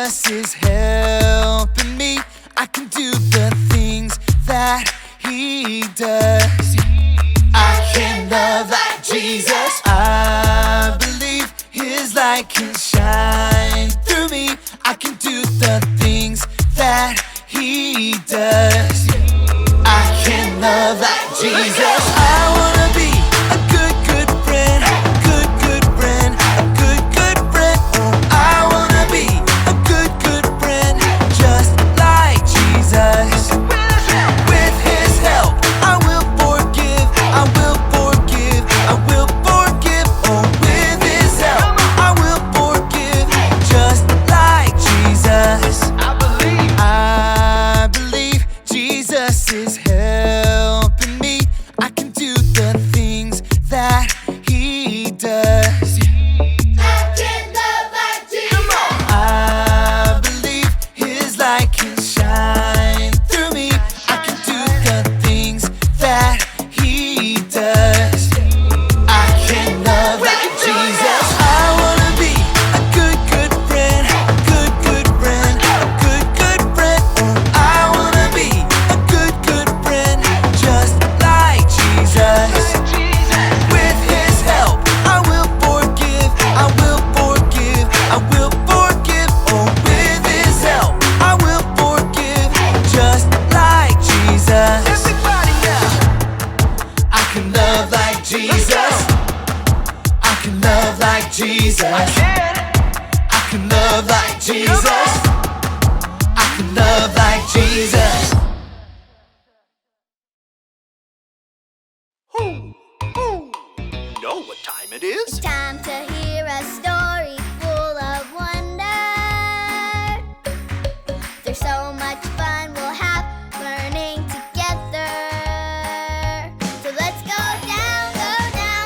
Jesus is helping me. I can do the things that He does. I can love like Jesus. I believe His light can shine through me. I can do the things that He does. I can love like Jesus. I wanna be a good, good friend. Good, good friend. A good, good friend. Oh, I wanna be a good, good friend. Just like Jesus. With His help, I will forgive. I will forgive. I will forgive. Oh, with His help, I will forgive. Just like Jesus. I believe Jesus is helping me. I can do the things that He does. I can love like Jesus. I believe His light can shine through me. I can do the things that He does. I can love like Jesus. I wanna be a good, good friend. A good, good friend. A good, good friend. Oh, I wanna be a good, good friend. Just like Jesus. With His help, I will forgive. I will forgive. I will forgive. Oh, with His help, I will forgive. Just like Jesus. Everybody now. I can love like Jesus. I can love like Jesus. I can love like Jesus. I can love like Jesus. You know what time it is? Time to hear a story full of wonder. There's so much fun we'll have learning together. So let's go down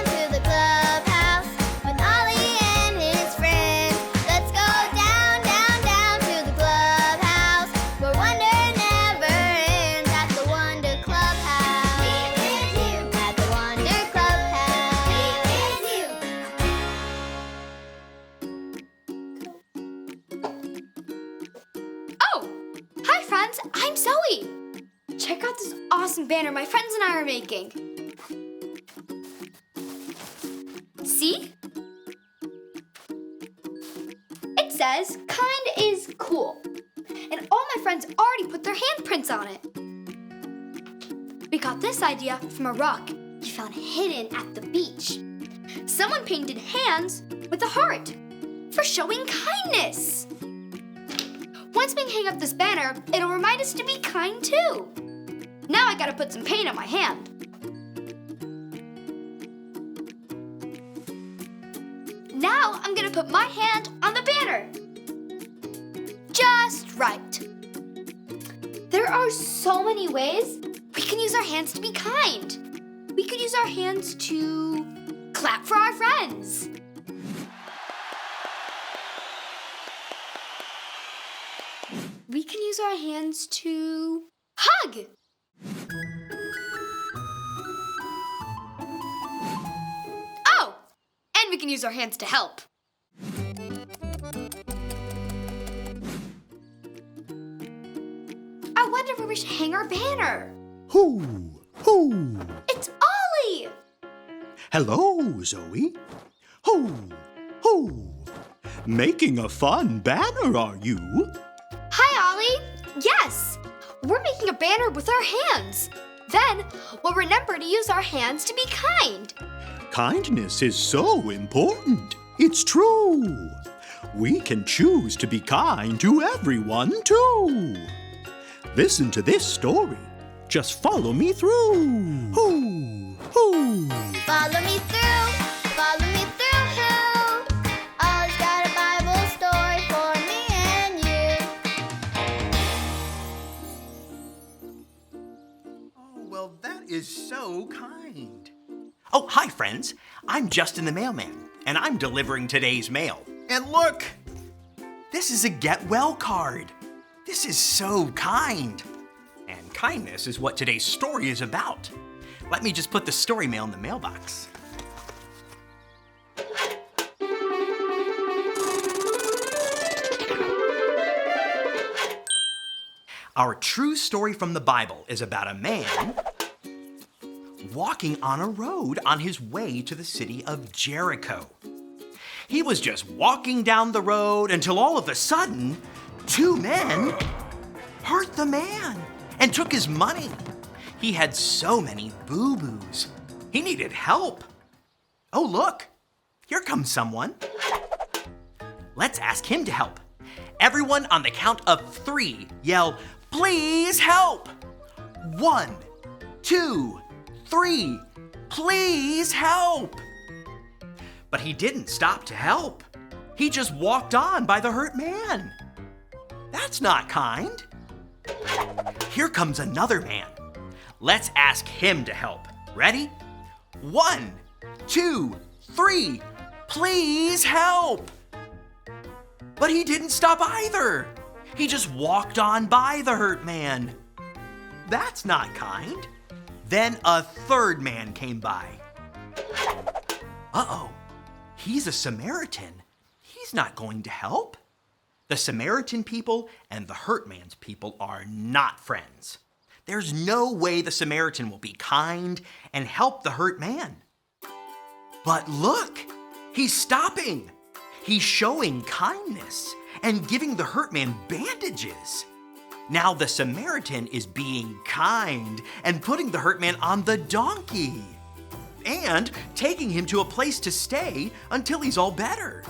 to the clubhouse with Ollie and his friends. Let's go down to the clubhouse where wonder never ends at the Wonder Clubhouse. Me and you at the Wonder Clubhouse. Me and you. Oh! Hi friends, I'm Zoe! Check out this awesome banner my friends and I are making. See? It says, kind is cool. And all my friends already put their handprints on it. We got this idea from a rock we found hidden at the beach. Someone painted hands with a heart for showing kindness. Once we hang up this banner, it'll remind us to be kind too. Now I gotta put some paint on my hand. Now I'm gonna put my hand on the banner. Just right. There are so many ways we can use our hands to be kind. We could use our hands to clap for our friends. We can use our hands to hug. Oh, and we can use our hands to help. I wonder where we should hang our banner. Who? It's Ollie. Hello, Zoe. Who? Making a fun banner, are you? Hi, Ollie. Yes, we're making a banner with our hands. Then we'll remember to use our hands to be kind. Kindness is so important. It's true. We can choose to be kind to everyone, too. Listen to this story. Just follow me through. Who? Follow me through, follow me through, who? Ollie's got a Bible story for me and you. Oh, well, that is so kind. Oh, hi, friends. I'm Justin the mailman, and I'm delivering today's mail. And look, this is a Get Well card. This is so kind. And kindness is what today's story is about. Let me just put the story mail in the mailbox. Our true story from the Bible is about a man walking on a road on his way to the city of Jericho. He was just walking down the road until all of a sudden, two men hurt the man and took his money. He had so many boo-boos. He needed help. Oh, look, here comes someone. Let's ask him to help. Everyone on the count of 3, yell, "Please help!" 1, 2, 3, please help! But he didn't stop to help. He just walked on by the hurt man. That's not kind. Here comes another man. Let's ask him to help. Ready? 1, 2, 3, please help! But he didn't stop either. He just walked on by the hurt man. That's not kind. Then a third man came by. Uh-oh, he's a Samaritan. He's not going to help. The Samaritan people and the hurt man's people are not friends. There's no way the Samaritan will be kind and help the hurt man. But look, he's stopping. He's showing kindness and giving the hurt man bandages. Now the Samaritan is being kind and putting the hurt man on the donkey and taking him to a place to stay until he's all better.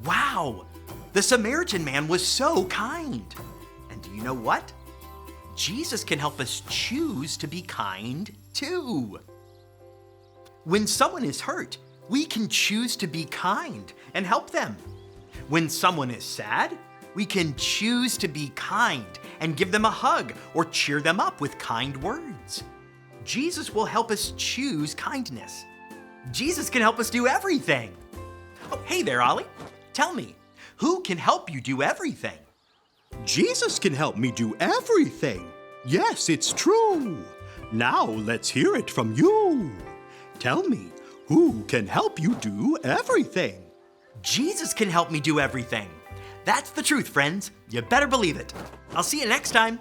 Wow, the Samaritan man was so kind. And do you know what? Jesus can help us choose to be kind too. When someone is hurt, we can choose to be kind and help them. When someone is sad, we can choose to be kind and give them a hug or cheer them up with kind words. Jesus will help us choose kindness. Jesus can help us do everything. Oh, hey there, Ollie. Tell me, who can help you do everything? Jesus can help me do everything. Yes, it's true. Now let's hear it from you. Tell me, who can help you do everything? Jesus can help me do everything. That's the truth, friends. You better believe it. I'll see you next time.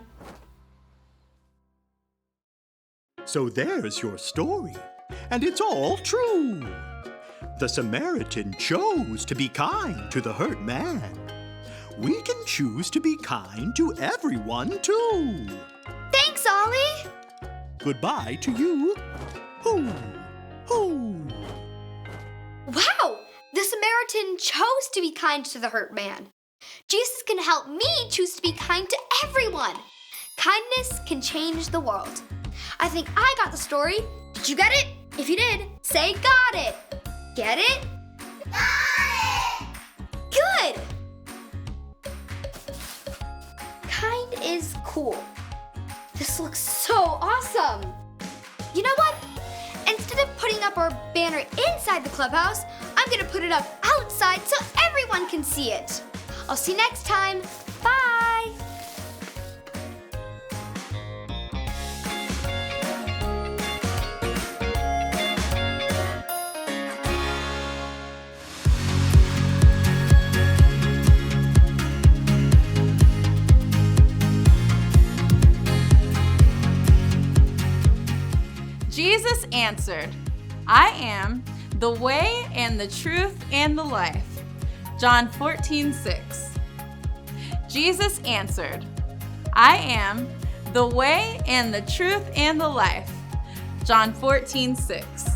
So there's your story, and it's all true. The Samaritan chose to be kind to the hurt man. We can choose to be kind to everyone too. Thanks, Ollie. Goodbye to you. Hoo, hoo. Wow, the Samaritan chose to be kind to the hurt man. Jesus can help me choose to be kind to everyone. Kindness can change the world. I think I got the story. Did you get it? If you did, say got it. Get it? Got it! Good! Kind is cool. This looks so awesome. You know what? Instead of putting up our banner inside the clubhouse, I'm gonna put it up outside so everyone can see it. I'll see you next time. Bye! Jesus answered, I am the way and the truth and the life. John 14:6. Jesus answered, I am the way and the truth and the life. John 14:6.